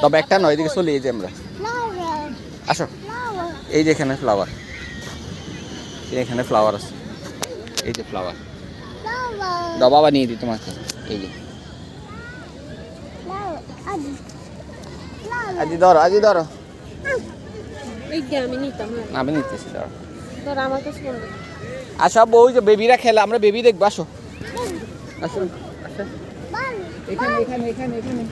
তবে একটা নয়, এদিকে চলে এই যে আমরা আসো, এই যে এখানে ফ্লাওয়ার, এখানে ফ্লাওয়ার আছে, এই যে ফ্লাওয়ার দাও বাবা নিয়ে দিই তোমাকে। এই যে আজি ধরো, আজি ধরো, আমি নিতেছি ধরো। আসো বউ, যে বেবিরা খেলা, আমরা বেবি দেখবো, আসো আসো আসো, এখানে এখানে এখানে এখানে